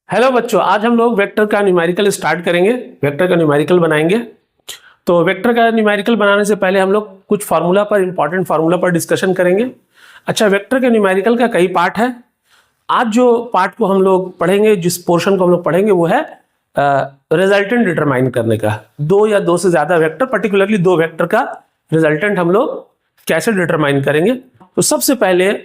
Hello बच्चों, आज हम लोग वेक्टर का न्यूमेरिकल स्टार्ट करेंगे। वेक्टर का न्यूमेरिकल बनाएंगे। तो वेक्टर का न्यूमेरिकल बनाने से पहले हम लोग कुछ फार्मूला पर, इंपॉर्टेंट फार्मूला पर डिस्कशन करेंगे। अच्छा, वेक्टर के न्यूमेरिकल का कई पार्ट है। आज जो पार्ट को हम लोग पढ़ेंगे, जिस पोर्शन को हम लोग पढ़ेंगे, वो है रिजल्टेंट डिटरमाइन करने का। दो या दो से ज्यादा वेक्टर, पर्टिकुलरली दो वेक्टर का रिजल्टेंट हम लोग कैसे डिटरमाइन करेंगे। तो सबसे पहले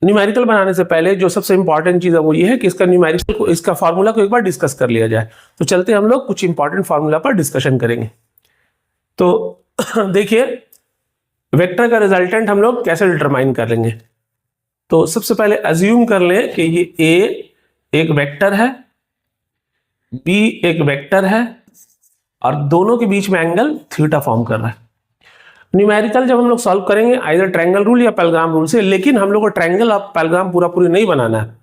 न्यूमेरिकल बनाने से पहले जो सबसे इंपॉर्टेंट चीज है वो ये है कि इसका न्यूमेरिकल को, इसका फार्मूला को एक बार डिस्कस कर लिया जाए। तो चलते हम लोग कुछ इंपॉर्टेंट फार्मूला पर डिस्कशन करेंगे। तो देखिए, वेक्टर का रिजल्टेंट हम लोग कैसे डिटरमाइन कर लेंगे। तो सबसे पहले अज्यूम कर लें कि ये ए एक वेक्टर है, बी एक वेक्टर है, और दोनों के बीच में एंगल थीटा फॉर्म कर रहा है। न्यूमेरिकल जब हम लोग सॉल्व करेंगे आइदर ट्रायंगल रूल या पैरेललोग्राम रूल से, लेकिन हम लोग को ट्रायंगल और पैरेललोग्राम पूरा पूरी नहीं बनाना है,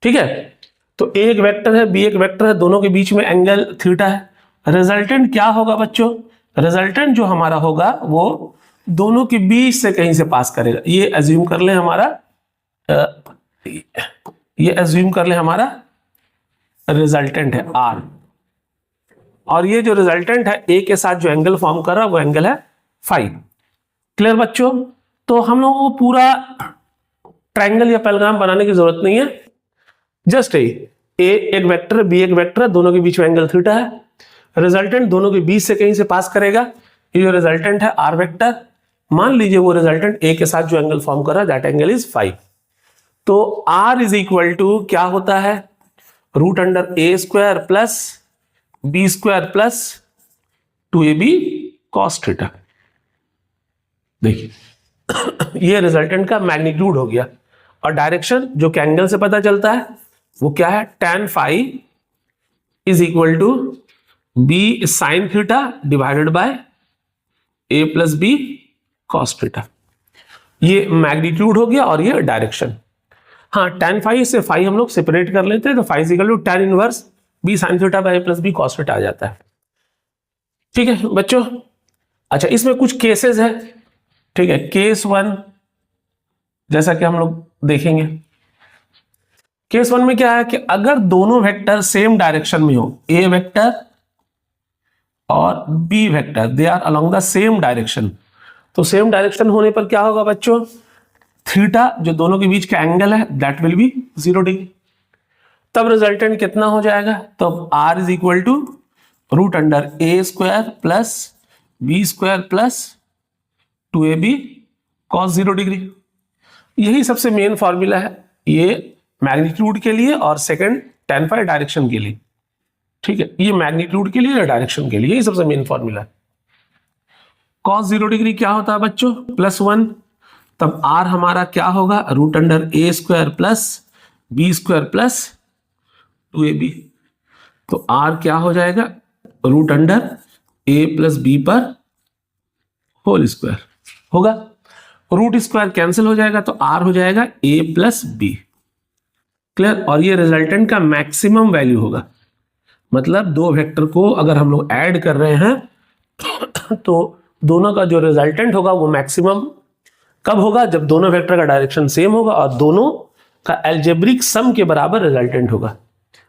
ठीक है। तो ए एक वेक्टर है, बी एक वेक्टर है, दोनों के बीच में एंगल थीटा है। रिजल्टेंट क्या होगा बच्चों? रिजल्टेंट जो हमारा होगा वो दोनों के बीच से कहीं से पास करेगा। ये अज्यूम कर ले हमारा, ये अज्यूम कर ले हमारा रिजल्टेंट है आर, और ये जो रिजल्टेंट है ए के साथ जो एंगल फॉर्म कर रहा है वो एंगल है फाइव। क्लियर बच्चों? तो हम लोगों को पूरा ट्रायंगल या पैरेललोग्राम बनाने की जरूरत नहीं है। जस्ट ए एक वेक्टर है, बी एक वेक्टर है, दोनों के बीच में एंगल थीटा है। रिजल्टेंट दोनों के बीच से कहीं से पास करेगा। ये जो रिजल्टेंट है आर वेक्टर, मान लीजिए वो रिजल्टेंट ए के साथ जो एंगल फॉर्म कर रहा है दैट एंगल इज फाइव। तो आर इज इक्वल टू क्या होता है? Root under A square plus B square plus 2ab cos theta. देखिए ये रिजल्टेंट का मैग्नीट्यूड हो गया, और डायरेक्शन जो कि एंगल से पता चलता है वो क्या है? tan phi is equal to B sine theta divided by A plus B cos theta. ये मैग्नीट्यूड हो गया और ये डायरेक्शन। हाँ, tan फाई से फाई हम लोग सेपरेट कर लेते हैं, तो phi is equal to tan inverse B sine theta by A plus B cos theta आ जाता है। ठीक है बच्चों। अच्छा, इसमें कुछ केसेस है, ठीक है। केस वन जैसा कि हम लोग देखेंगे, केस वन में क्या है कि अगर दोनों वेक्टर सेम डायरेक्शन में हो, ए वेक्टर और B vector, they are along the same direction, तो सेम डायरेक्शन होने पर क्या होगा बच्चों? थीटा जो दोनों के बीच का एंगल है दैट विल बी 0 डिग्री। तब रिजल्टेंट कितना हो जाएगा? तो R is equal to root under A square plus B square plus 2ab cos 0 degree. यही सबसे मेन फॉर्मूला है, ये मैग्नीट्यूड के लिए और सेकंड tan फाई डायरेक्शन के लिए, ठीक है। ये मैग्नीट्यूड के लिए या डायरेक्शन के लिए, यही सबसे मेन फॉर्मूला है। cos 0 डिग्री क्या होता है बच्चों? +1। तब r हमारा क्या होगा? Root under A square plus B square plus 2ab। तो r क्या हो जाएगा? Root under a plus B पर होल स्क्वायर होगा। रूट स्क्वायर कैंसिल हो जाएगा तो r हो जाएगा a प्लस बी। क्लियर? और ये रिजल्टेंट का मैक्सिमम वैल्यू होगा। मतलब दो वेक्टर को अगर हम लोग ऐड कर रहे हैं तो दोनों का जो रिजल्टेंट होगा वो मैक्सिमम कब होगा? जब दोनों वेक्टर का डायरेक्शन सेम होगा और दोनों का एल्जेब्रिक सम के बराबर रिजल्टेंट होगा,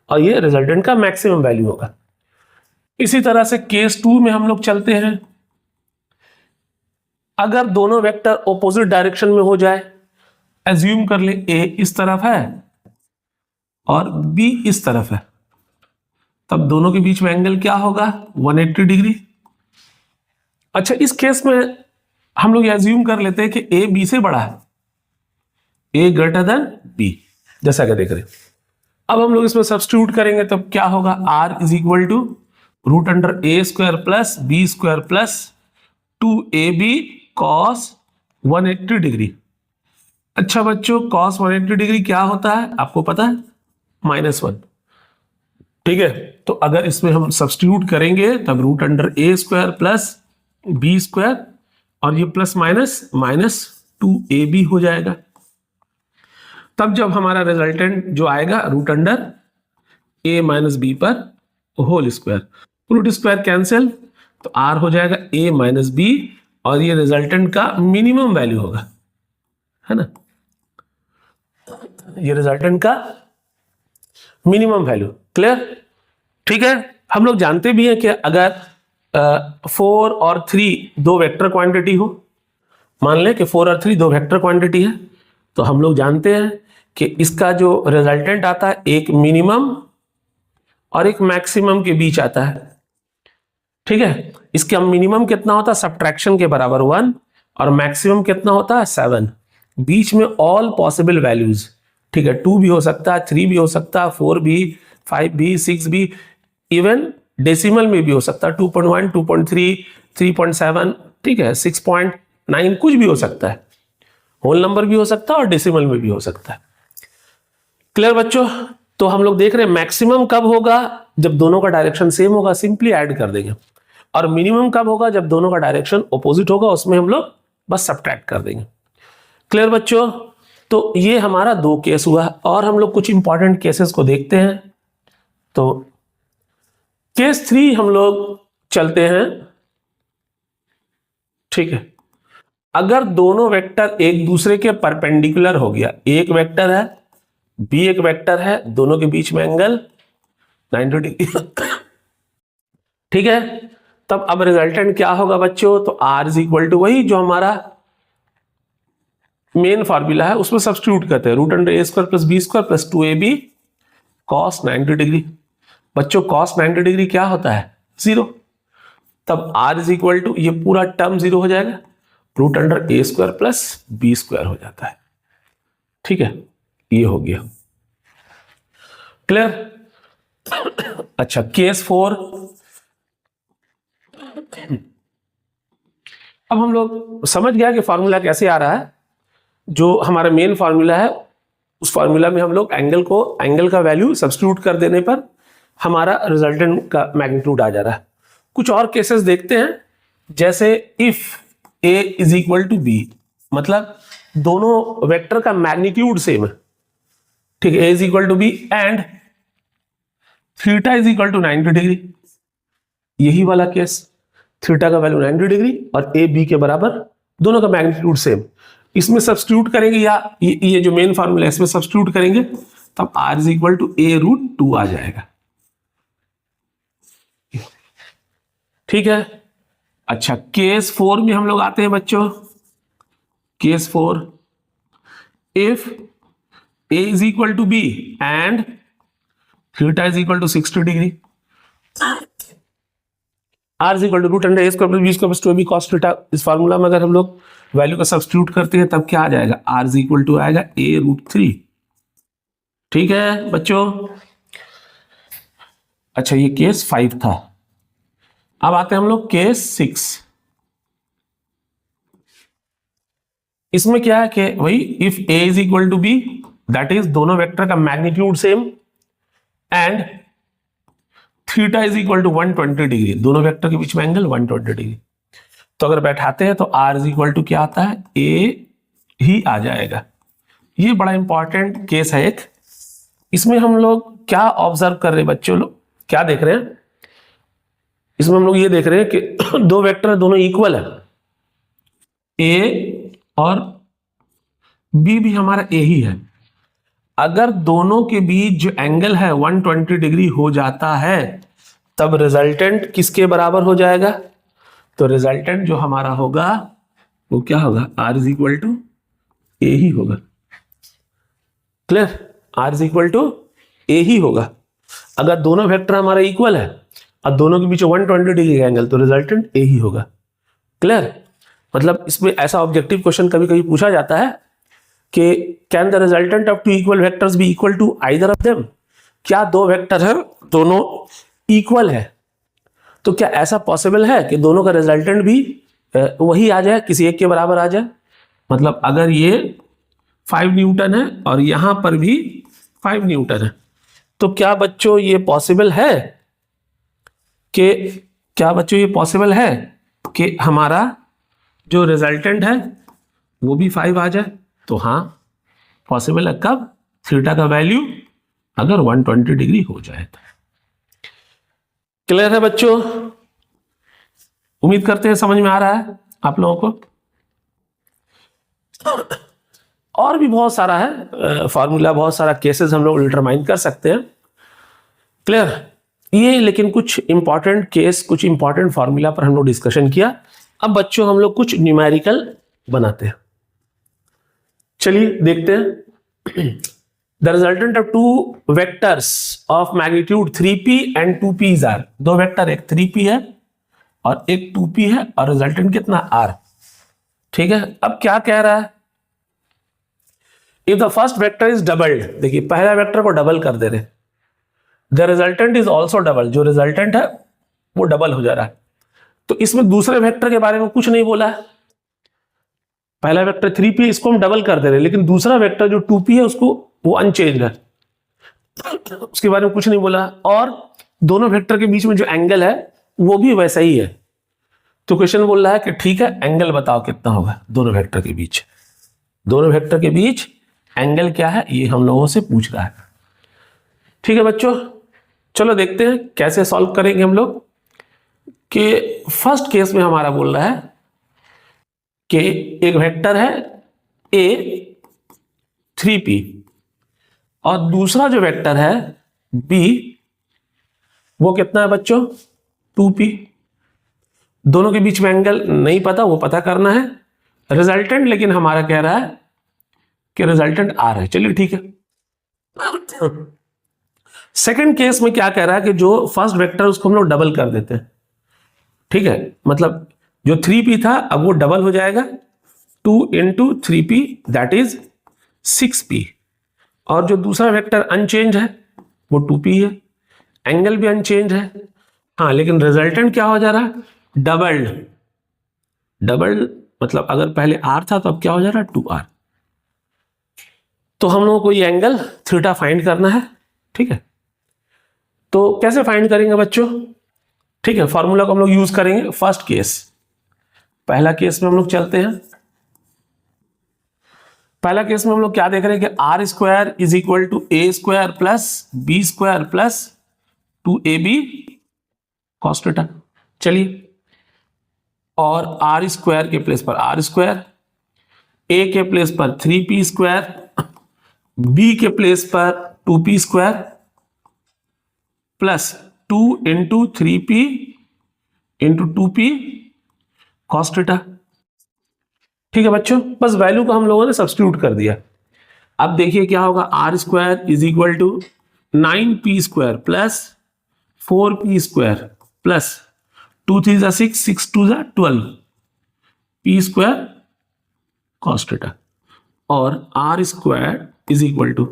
और ये रिजल्टेंट का मैक्सिमम वैल्यू होगा। इसी तरह से केस टू में हम लोग चलते हैं। अगर दोनों वेक्टर ऑपोजिट डायरेक्शन में हो जाए, एज्यूम कर ले ए इस तरफ है और बी इस तरफ है, तब दोनों के बीच में एंगल क्या होगा? 180 डिग्री। अच्छा, इस केस में हम लोग एज्यूम कर लेते हैं कि ए बी से बड़ा है, ए ग्रेटर देन बी, जैसा कि देख रहे हैं। अब हम लोग इसमें सब्स्टिट्यूट करेंगे तब क्या होगा? R is equal to root under A square plus B square plus 2ab cos 180 degree. अच्छा बच्चों, cos 180 डिग्री क्या होता है आपको पता है? -1। ठीक है, तो अगर इसमें हम सब्स्टिट्यूट करेंगे तब root under A square plus B square और ये प्लस माइनस माइनस 2ab हो जाएगा। तब जब हमारा रिजल्टेंट जो आएगा root under a minus B पर whole square, root square cancel तो r हो जाएगा a माइनस बी, और ये रिजल्टेंट का मिनिमम वैल्यू होगा, है ना। ये रिजल्टेंट का मिनिमम वैल्यू। क्लियर? ठीक है, हम लोग जानते भी हैं कि अगर 4 और 3 दो वेक्टर क्वांटिटी हो, मान लें कि 4 और 3 दो वेक्टर क्वांटिटी है, तो हम लोग जानते हैं कि इसका जो रिजल्टेंट आता है एक मिनिमम और एक मैक्सिमम के बीच आता है। ठीक है, इसका मिनिमम कितना होता है, सब्ट्रैक्शन के बराबर 1, और मैक्सिमम कितना होता है 7, बीच में ऑल पॉसिबल वैल्यूज। ठीक है, 2 भी हो सकता है, 3 भी हो सकता है, 4 भी, 5 भी, 6 भी, इवन डेसिमल में भी हो सकता है, 2.1, 2.3, 3.7, ठीक है, 6.9, कुछ भी हो सकता है, होल नंबर भी हो सकता है और डेसिमल में भी हो सकता है। क्लियर बच्चों? तो हम लोग देख रहे हैं मैक्सिमम कब होगा, जब दोनों का डायरेक्शन सेम होगा, सिंपली ऐड कर देंगे, और मिनिमम कब होगा, जब दोनों का डायरेक्शन ऑपोजिट होगा, उसमें हम लोग बस सब्ट्रैक्ट कर देंगे। क्लियर बच्चों? तो ये हमारा 2 केस हुआ, और हम लोग कुछ इंपॉर्टेंट केसेस को देखते हैं। तो केस 3 हम लोग चलते हैं। ठीक है, अगर दोनों वेक्टर एक दूसरे के परपेंडिकुलर हो गया, एक वेक्टर है, बी एक वेक्टर है, दोनों के बीच में एंगल 90 डिग्री ठीक है, तब अब रिजल्टेंट क्या होगा बच्चों, तो R इज इक्वल टू वही जो हमारा मेन फॉर्मूला है उसमें सब्स्टिट्यूट करते हैं, √a² + b² + 2ab cos 90 degree. बच्चों cos 90 डिग्री क्या होता है, 0, तब R इज इक्वल टू ये पूरा टर्म 0 हो जाएगा, √a² + b² हो जाता है। ठीक है, ये हो गया। क्लियर? अच्छा, केस 4, अब हम लोग समझ गया कि फॉर्मूला कैसे आ रहा है। जो हमारा मेन फॉर्मूला है उस फॉर्मूला में हम लोग एंगल का वैल्यू सब्स्टिट्यूट कर देने पर हमारा रिजल्टेंट का मैग्नीट्यूड आ जा रहा है। कुछ और केसेस देखते हैं, जैसे if a is equal to b, मतलब दोनों वेक्टर का मैग्नीट्यूड सेम है। ठीक है, a is equal to b and theta is equal to 90 degree, यही वाला केस, थीटा का वैल्यू 90 डिग्री और a b के बराबर, दोनों का मैग्नीट्यूड सेम, इसमें सब्स्टिट्यूट करेंगे, या ये जो मेन फॉर्मूला है इसमें सब्स्टिट्यूट करेंगे, तब r is equal to a√2 आ जाएगा। ठीक है, अच्छा केस 4 में हम लोग आते हैं बच्चों। Case 4, if a is equal to b and theta is equal to 60 degree, r is equal to √a² + b² + 2ab cos theta, इस फार्मूला में अगर हम लोग वैल्यू का सब्स्टिट्यूट करते हैं तब क्या आ जाएगा, r इज इक्वल टू आएगा a√3। ठीक है बच्चों, अच्छा ये केस 5 था। अब आते हैं हम लोग केस 6। इसमें क्या है कि वही if a is equal to b, that is दोनों वेक्टर का magnitude same and theta is equal to 120 degree, दोनों वेक्टर के बीच में एंगल 120 डिग्री। तो अगर बैठाते हैं तो r इज इक्वल टू क्या आता है, a ही आ जाएगा। ये बड़ा इंपॉर्टेंट केस है एक। इसमें हम लोग क्या ऑब्जर्व कर रहे हैं बच्चों, लोग क्या देख रहे हैं, इसमें हम लोग ये देख रहे हैं कि दो वेक्टर दोनों इक्वल है, a और b भी हमारा a ही है। अगर दोनों के बीच जो एंगल है 120 डिग्री हो जाता है, तब रिजल्टेंट किसके बराबर हो जाएगा, तो रिजल्टेंट जो हमारा होगा वो क्या होगा, r is equal to a ही होगा। Clear? r is equal to a ही होगा। अगर दोनों वेक्टर हमारा इक्वल है और दोनों के बीच 120 डिग्री का एंगल, तो रिजल्टेंट a ही होगा। क्लियर? मतलब इसमें ऐसा ऑब्जेक्टिव क्वेश्चन कभी कभी पूछा जाता है कि can the resultant of two equal vectors be equal to either of them, क्या दो वेक्टर है दोनों इक्वल है, तो क्या ऐसा पॉसिबल है कि दोनों का रिजल्टेंट भी वही आ जाए, किसी एक के बराबर आ जाए। मतलब अगर ये 5 न्यूटन है और यहां पर भी 5 न्यूटन है, तो क्या बच्चों ये पॉसिबल है कि हमारा जो रिजल्टेंट है वो भी 5 आ जाए। तो हाँ पॉसिबल है, कब, थीटा का वैल्यू अगर 120 डिग्री हो जाए तो। क्लियर है बच्चों? उम्मीद करते हैं समझ में आ रहा है आप लोगों को। और भी बहुत सारा है फॉर्मूला, बहुत सारा केसेस हम लोग डिटरमाइन कर सकते हैं। क्लियर? ये लेकिन कुछ इंपॉर्टेंट केस, कुछ इंपॉर्टेंट फॉर्मूला पर हम लोग डिस्कशन किया। अब बच्चों हम लोग कुछ न्यूमेरिकल बनाते हैं। चलिए देखते हैं। The resultant of two vectors of magnitude 3p and 2p are, दो वेक्टर, एक 3p है और एक 2p है, और रिजल्टेंट कितना r। ठीक है, अब क्या कह रहा है, if the first vector is doubled, देखिए पहला वेक्टर को डबल कर दे रहे, the resultant is also double, जो रिजल्टेंट है वो डबल हो जा रहा है। तो इसमें दूसरे वेक्टर के बारे में कुछ नहीं बोला है। पहला वेक्टर 3p, इसको हम डबल कर दे रहे हैं, लेकिन दूसरा वेक्टर जो 2p है उसको, वो अनचेंज्ड है, उसके बारे में कुछ नहीं बोला। और दोनों वेक्टर के बीच में जो एंगल है वो भी वैसा ही है। तो क्वेश्चन बोल रहा है कि ठीक है, एंगल बताओ कितना होगा दोनों वेक्टर के बीच। दोनों वेक्टर के बीच एंगल क्या है, ये हम लोगों से पूछ रहा है। ठीक है बच्चों, चलो देखते हैं कैसे सॉल्व करेंगे हम लोग। कि फर्स्ट केस में हमारा बोल रहा है कि एक वेक्टर है a 3p और दूसरा जो वेक्टर है b, वो कितना है बच्चों, 2p। दोनों के बीच में एंगल नहीं पता, वो पता करना है। रिजल्टेंट लेकिन हमारा कह रहा है कि रिजल्टेंट r है। चलिए ठीक है। सेकंड केस में क्या कह रहा है कि जो फर्स्ट वेक्टर उसको हम लोग डबल कर देते हैं। ठीक है, मतलब जो 3p था अब वो डबल हो जाएगा, 2 into 3p that is 6p। और जो दूसरा वेक्टर अनचेंज है वो 2p है, एंगल भी अनचेंज है। हाँ, लेकिन रिजल्टेंट क्या हो जा रहा है, डबल्ड। डबल्ड मतलब अगर पहले r था तो अब क्या हो जा रहा है, 2r। तो हम लोगों को ये एंगल थीटा फाइंड करना है। ठीक है, तो कैसे फाइंड करेंगे बच्चों? ठीक है, फॉर्मूला को हम लोग यूज करेंगे। फर्स्ट केस, पहला केस में हम लोग चलते हैं। पहला केस में हम लोग क्या देख रहे हैं कि R square is equal to A square plus B square plus 2ab cos theta. चलिए, और आर स्क्वायर के प्लेस पर आर स्क्वायर, ए के प्लेस पर 3p स्क्वायर, बी के प्लेस पर 2p square plus 2 into 3p into 2p cos theta. ठीक है बच्चों, बस वैल्यू को हम लोगों ने सब्स्टिट्यूट कर दिया। अब देखिए क्या होगा, R square is equal to 9p square plus 4p square plus 2 3 जा 6, 6 2 जा 12 p स्क्वायर कॉस थीटा। और R square is equal to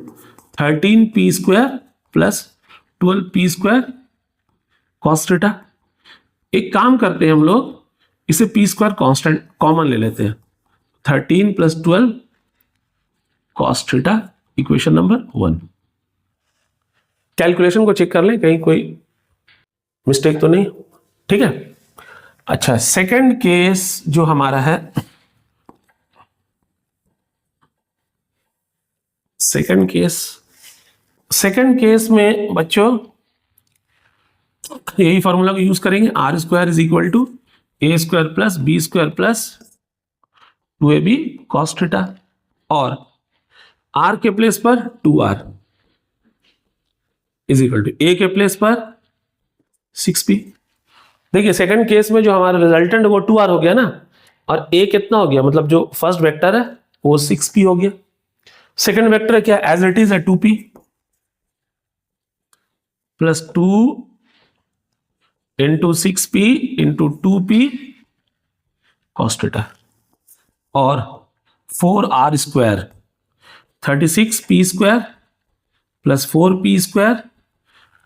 13p square plus 12p square cos theta. एक काम करते हैं हम लोग, इसे p स्क्वायर कांस्टेंट कॉमन ले लेते हैं, 13 plus 12 cos theta, equation number 1। Calculation को चेक कर लें कहीं कोई मिस्टेक तो नहीं। ठीक है, अच्छा सेकंड केस जो हमारा है, सेकंड केस में बच्चों यही फॉर्मूला को यूज करेंगे, are square is equal to A square plus B square plus 2ab cos theta, और r के प्लेस पर 2r is equal to a के प्लेस पर 6p। देखिए सेकंड केस में जो हमारा रिजल्टेंट वो 2r हो गया ना, और a कितना हो गया, मतलब जो फर्स्ट वेक्टर है वो 6p हो गया। सेकंड वेक्टर है क्या, एज इट इज है 2p plus 2 into 6p into 2p cos theta, और 4r square 36p square plus 4p square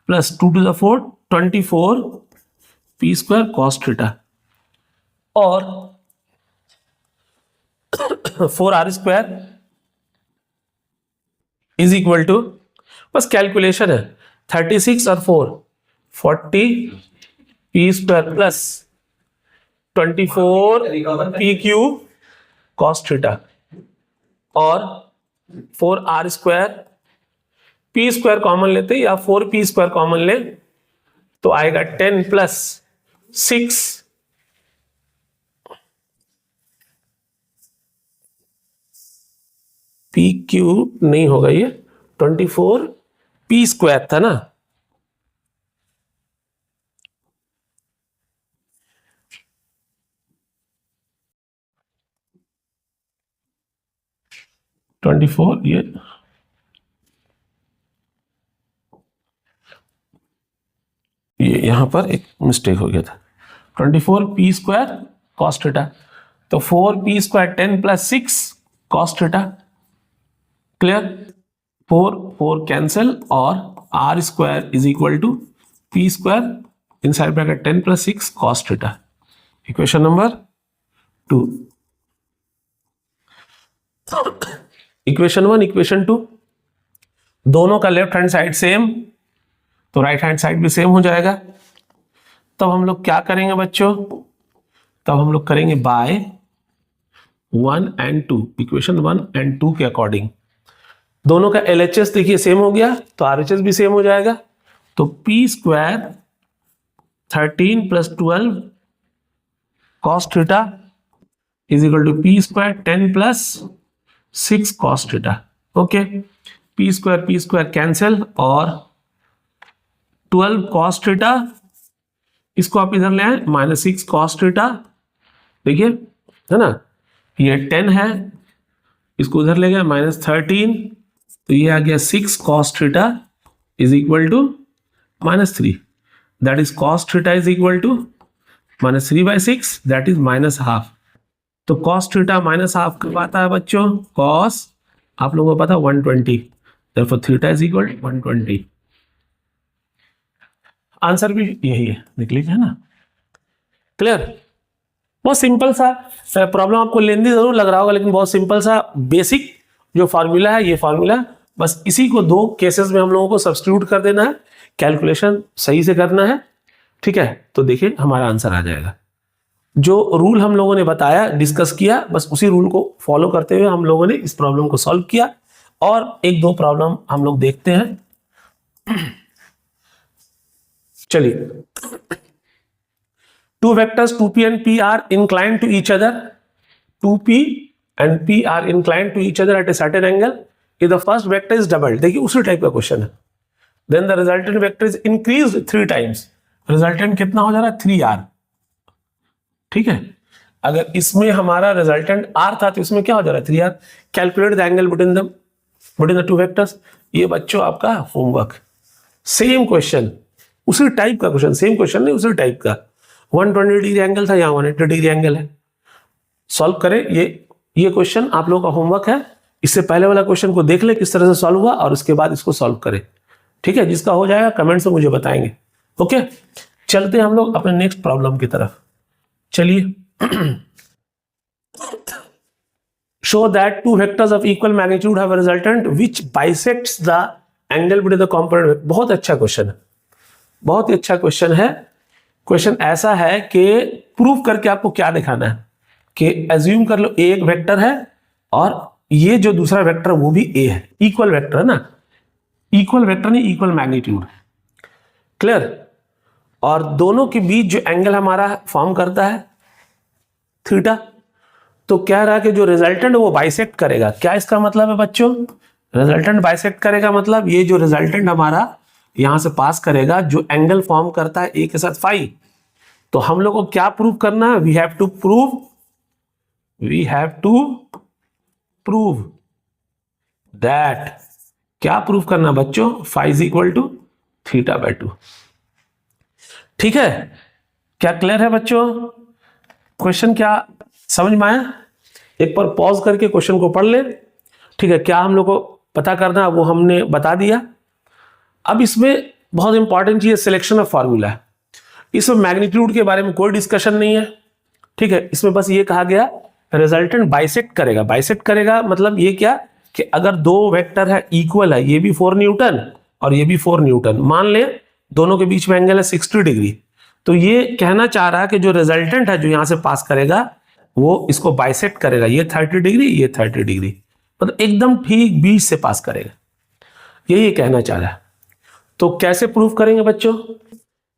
plus 2 to the 4 24p square cos theta, और 4r square is equal to, बस calculation है, 36 और 4 40p square plus 24pq cos theta, और 4r square, p square common लेते या 4p square common ले तो आएगा 10 प्लस 6 pq नहीं होगा, ये 24p स्क्वायर था ना, 24 ये यहां पर एक मिस्टेक हो गया था, 24 पी स्क्वायर कॉस थीटा, तो 4 P square 10 plus 6 cos theta. Clear? 4 cancel और R square is equal to P square inside bracket 10 plus 6 cos theta. Equation number 2। Equation 1 equation 2 दोनों का लेफ्ट हैंड साइड सेम, तो right hand side भी same हो जाएगा। तब हम लोग क्या करेंगे बच्चों? तब हम लोग करेंगे बाय 1 and 2, इक्वेशन 1 and 2 के अकॉर्डिंग। दोनों का LHS देखिए सेम हो गया, तो RHS भी सेम हो जाएगा। तो P square 13 plus 12 cos theta is equal to P square 10 plus 6 cos theta. Okay, P square cancel और 12 कॉस थीटा, इसको आप इधर ले आए -6 कॉस थीटा। देखिए है ना, ये 10 है, इसको उधर ले गए -13, तो ये आ गया 6 cos theta is equal to -3, that is cos theta is equal to -3/6, that is -half. तो कॉस थीटा -हाफ कब आता है बच्चों? कॉस आप लोगों को पता 120, therefore theta is equal to 120। Answer भी यही है, देख लीजिए, है ना। क्लियर? बहुत सिंपल सा प्रॉब्लम, आपको लेंदी जरूर लग रहा होगा, लेकिन बहुत सिंपल सा बेसिक जो फॉर्मूला है, ये फॉर्मूला बस इसी को 2 केसेस में हम लोगों को सब्स्टिट्यूट कर देना है, कैलकुलेशन सही से करना है। ठीक है, तो देखिए हमारा आंसर आ जाएगा। जो रूल हम लोगों ने बताया, डिस्कस किया, बस उसी रूल को फॉलो करते हुए हम लोगों ने इस प्रॉब्लम को सॉल्व किया। और 1-2 प्रॉब्लम हम लोग देखते हैं। चलिए, 2 vectors 2p and p are inclined to each other. 2p and p are inclined to each other at a certain angle. If the first vector is doubled, देखिए उसी टाइप का क्वेश्चन है, then the resultant vector is increased 3 times. Resultant कितना हो जा रहा है? 3r। ठीक है, अगर इसमें हमारा रिजल्टेंट r था तो इसमें क्या हो जा रहा है? 3r। Calculate the angle between the 2 vectors. ये बच्चों आपका होमवर्क, सेम क्वेश्चन, उसी टाइप का क्वेश्चन, सेम क्वेश्चन नहीं, उसी टाइप का। 120 डिग्री एंगल था, यहाँ 180 डिग्री एंगल है। सॉल्व करें, ये क्वेश्चन आप लोगों का होमवर्क है। इससे पहले वाला क्वेश्चन को देख ले किस तरह से सॉल्व हुआ, और उसके बाद इसको सॉल्व करें। ठीक है, जिसका हो जाएगा कमेंट्स में मुझे बताएंगे। ओके, चलते हैं हम लोग अपने नेक्स्ट प्रॉब्लम की तरफ। चलिए, show that 2 vectors of equal magnitude have a resultant which bisects the angle between the component. बहुत अच्छा क्वेश्चन है, बहुत ही अच्छा क्वेश्चन है। क्वेश्चन ऐसा है कि प्रूव करके आपको क्या दिखाना है कि एज्यूम कर लो एक वेक्टर है और ये जो दूसरा वेक्टर वो भी ए है, इक्वल वेक्टर है ना, इक्वल वेक्टर नहीं, इक्वल मैग्नीट्यूड। क्लियर? और दोनों के बीच जो एंगल हमारा फॉर्म करता है थीटा, तो कह रहा है कि जो रिजल्टेंट है वो बाइसेक्ट करेगा। क्या इसका मतलब है बच्चों? रिजल्टेंट बाइसेक्ट करेगा मतलब ये जो रिजल्टेंट हमारा यहां से पास करेगा, जो एंगल फॉर्म करता है ए के साथ फाई, तो हम लोग को क्या प्रूव करना है? We have to prove that, क्या प्रूव करना बच्चों? Phi is equal to θ/2। ठीक है, क्या क्लियर है बच्चों? क्वेश्चन क्या समझ में आया? एक बार पॉज करके क्वेश्चन को पढ़ ले। ठीक है, क्या हम लोग को पता करना है वो हमने बता दिया। अब इसमें बहुत इंपॉर्टेंट चीज सिलेक्शन ऑफ फार्मूला है। इसमें मैग्नीट्यूड के बारे में कोई डिस्कशन नहीं है। ठीक है, इसमें बस ये कहा गया रिजल्टेंट बाइसेक्ट करेगा। बाइसेक्ट करेगा मतलब ये क्या कि अगर 2 वेक्टर है इक्वल है, ये भी 4 न्यूटन और ये भी 4 न्यूटन, मान ले दोनों के बीच में एंगल है 60 डिग्री, तो ये कहना चाह रहा है कि जो रिजल्टेंट है जो यहां से पास करेगा वो इसको बाइसेक्ट करेगा, ये 30 डिग्री, ये 30 डिग्री, मतलब एकदम ठीक बीच से पास करेगा, यही कहना चाह रहा है। तो कैसे प्रूफ करेंगे बच्चों?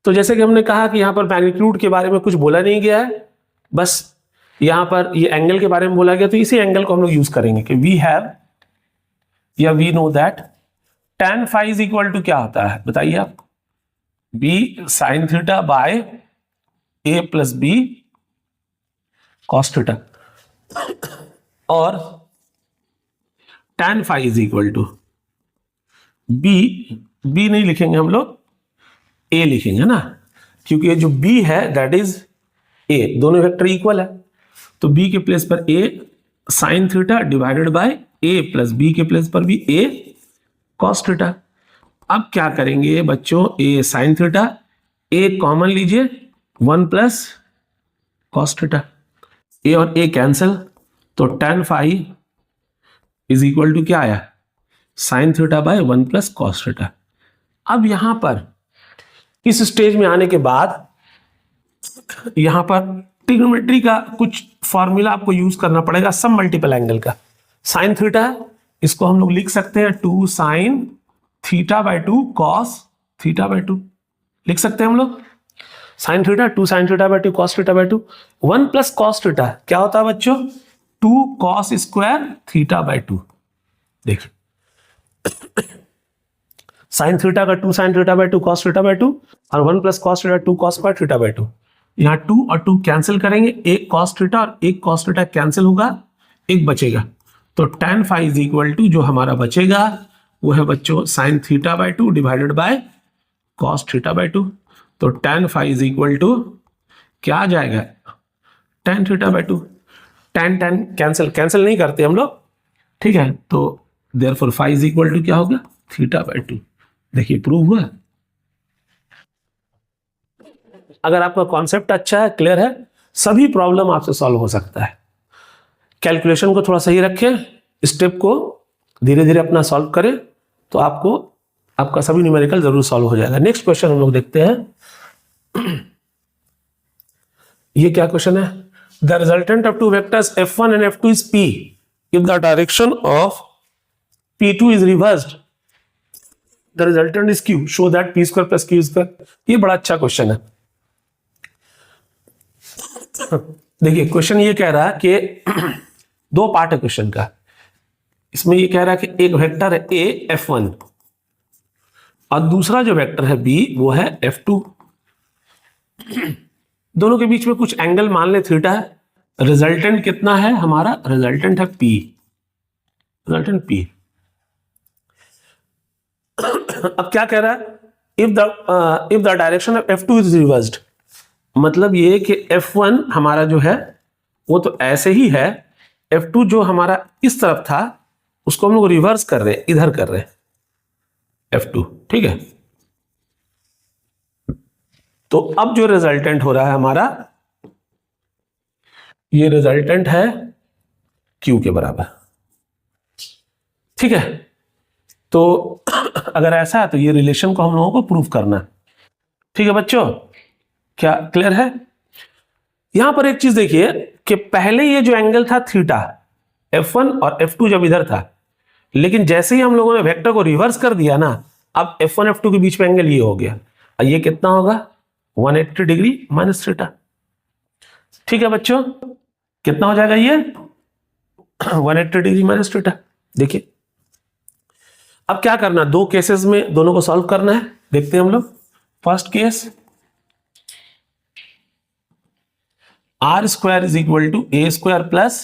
तो जैसे कि हमने कहा कि यहां पर मैग्नीट्यूड के बारे में कुछ बोला नहीं गया है, बस यहां पर ये एंगल के बारे में बोला गया, तो इसी एंगल को हम लोग यूज करेंगे कि वी हैव या we know that tan phi is equal to क्या होता है बताइए आप? b sin theta by a plus B cos theta. और tan phi is equal to B, B नहीं लिखेंगे हम लोग, ए लिखेंगे ना, क्योंकि ये जो बी है दैट इज ए, दोनों वेक्टर इक्वल है, तो बी के प्लेस पर A sine theta divided by A plus B के प्लेस पर भी ए कॉस थीटा। अब क्या करेंगे बच्चों, A sine theta, A common लीजिए, 1 प्लस कॉस थीटा, ए और ए कैंसिल, तो tan phi is equal to क्या आया, sine theta by 1 plus cos theta. अब यहां पर इस स्टेज में आने के बाद यहां पर ट्रिग्नोमेट्री का कुछ फॉर्मूला आपको यूज करना पड़ेगा, सम मल्टीपल एंगल का। साइन थीटा इसको हम लोग लिख सकते हैं 2 sign theta by 2 cos theta by 2, लिख सकते हैं हम लोग। Sine theta 2 sign theta by 2 cos theta by 2, 1 plus cos theta क्या होता है बच्चों, 2 कॉस स्क्वायर थीटा बाय 2। देखिए साइन थीटा का 2 sign theta by 2 cos theta by 2 और 1 plus cos theta 2 cos square theta by 2। यहाँ 2 और 2 कैंसिल करेंगे, एक कॉस थीटा और एक कॉस थीटा कैंसिल होगा, एक बचेगा, तो tan phi is equal to जो हमारा बचेगा वो है बच्चों sine theta by 2 divided by cos theta by 2। तो tan phi is equal to क्या आ जाएगा, tan theta by 2, tan tan cancel नहीं करते हम लोग, ठीक है, तो therefore phi is equal to क्या होगा, थीटा बाय 2। देखिए प्रूव हुआ। अगर आपका कॉन्सेप्ट अच्छा है, क्लियर है, सभी प्रॉब्लम आपसे सॉल्व हो सकता है। कैलकुलेशन को थोड़ा सही रखें, स्टेप को धीरे धीरे अपना सॉल्व करें, तो आपको आपका सभी न्यूमेरिकल जरूर सॉल्व हो जाएगा। नेक्स्ट क्वेश्चन हम लोग देखते हैं। ये क्या क्वेश्चन है, the resultant of two vectors f1 and f2 is p if the direction of p2 is reversed the resultant is q, show that p square plus q square. ये बड़ा अच्छा क्वेश्चन है। देखिए क्वेश्चन ये कह रहा है कि दो पार्ट है क्वेश्चन का। इसमें ये कह रहा है कि एक वेक्टर है a f1 और दूसरा जो वेक्टर है b वो है f2। दोनों के बीच में कुछ एंगल मान ले थीटा है। रिजल्टेंट कितना है हमारा, रिजल्टेंट है p, रिजल्टेंट p। अब क्या कह रहा है, if the direction of f2 is reversed, मतलब ये कि f1 हमारा जो है वो तो ऐसे ही है, f2 जो हमारा इस तरफ था उसको हम लोग रिवर्स कर रहे हैं, इधर कर रहे हैं f2, ठीक है। तो अब जो रिजल्टेंट हो रहा है हमारा, ये रिजल्टेंट है q के बराबर, ठीक है। तो अगर ऐसा है तो ये रिलेशन को हम लोगों को प्रूव करना है, ठीक है बच्चों, क्या क्लियर है। यहां पर एक चीज देखिए कि पहले ये जो एंगल था थीटा, f1 और f2 जब इधर था, लेकिन जैसे ही हम लोगों ने वेक्टर को रिवर्स कर दिया ना, अब f1 f2 के बीच में एंगल ये हो गया, और ये कितना होगा 180 डिग्री माइनस थीटा, ठीक है बच्चों, कितना हो जाएगा ये 180 डिग्री माइनस थीटा। देखिए अब क्या करना, दो केसेस में दोनों को सॉल्व करना है, देखते हैं हम लोग। First case, r square is equal to A square plus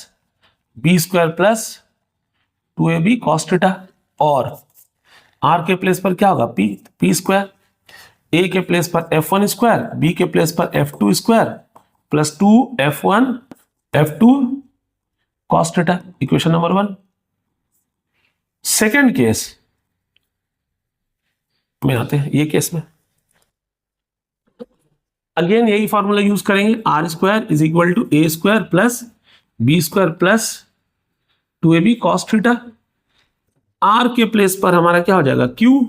B square plus 2ab cos theta, और आर के प्लेस पर क्या होगा पी स्क्वायर, ए के प्लेस पर f1 स्क्वायर, बी के प्लेस पर f2 square plus 2f1 f2 cos theta, equation number 1। Second case में आते हैं, ये केस में अगेन यही फॉर्मूला यूज करेंगे, are square is equal to A square plus B square plus 2ab cos theta. R के place पर हमारा क्या हो जाएगा q,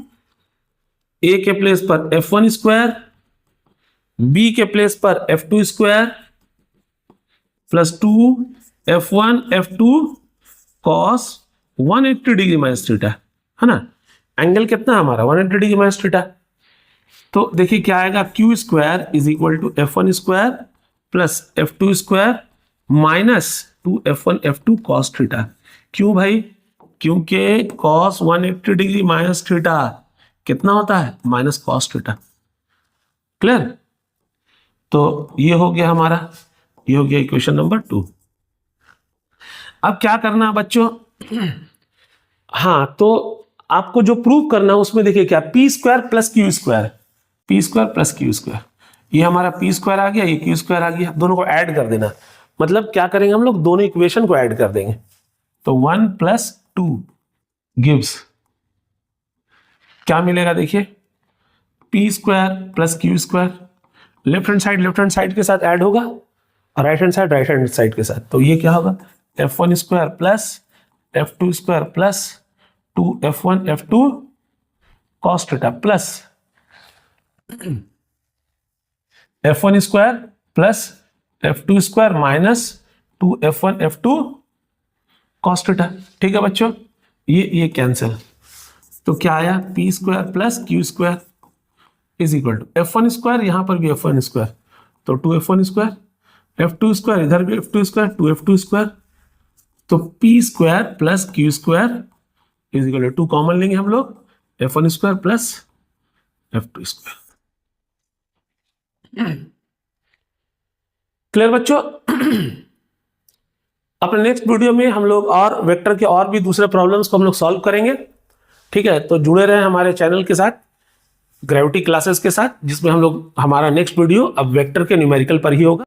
ए के प्लेस पर f1 स्क्वायर, बी के प्लेस पर f2 square plus 2f1 f2 cos 180 degree minus theta, है ना। एंगल कितना हमारा 180 डिग्री माइनस थीटा। तो देखिए क्या आएगा, q square is equal to f1 square plus f2 square minus 2f1 f2 cos theta. क्यों भाई, क्योंकि कॉस 180 डिग्री माइनस थीटा कितना होता है, माइनस कॉस थीटा। क्लियर, तो ये हो गया हमारा, ये हो गया इक्वेशन नंबर 2। अब क्या करना है बच्चों, हाँ, तो आपको जो प्रूव करना है उसमें देखिए क्या, P square plus q square, P square plus q square, ये हमारा पी स्क्वायर आ गया, ये क्यू स्क्वायर आ गया, दोनों को ऐड कर देना। मतलब क्या करेंगे हम लोग, दोनों इक्वेशन को ऐड कर देंगे। तो 1 + 2 गिव्स क्या मिलेगा, देखिए P square plus q square, left hand side के साथ ऐड होगा और राइट हैंड साइड के साथ। तो ये क्या होगा, f1 square plus f2 square plus 2f1 f2 cos theta plus f1 square plus f2 square minus 2f1 f2 cos theta. ठीक है बच्चों, ये कैंसिल, तो क्या आया, p square plus q square is equal to f1 square, यहां पर भी f1 स्क्वायर, तो 2f1 स्क्वायर, f2 स्क्वायर इधर भी f2 स्क्वायर, 2f2 स्क्वायर, तो p square plus q square is equal to 2 common लेंगे हम लोग, f1 square plus f2 square. Clear बच्चों? अपने नेक्स्ट वीडियो में हम लोग और वेक्टर के और भी दूसरे प्रॉब्लम्स को हम लोग सॉल्व करेंगे। ठीक है, तो जुड़े रहें हमारे चैनल के साथ, ग्रेविटी क्लासेस के साथ, जिसमें हम लोग, हमारा नेक्स्ट वीडियो अब वेक्टर के न्यूमेरिकल पर ही होगा।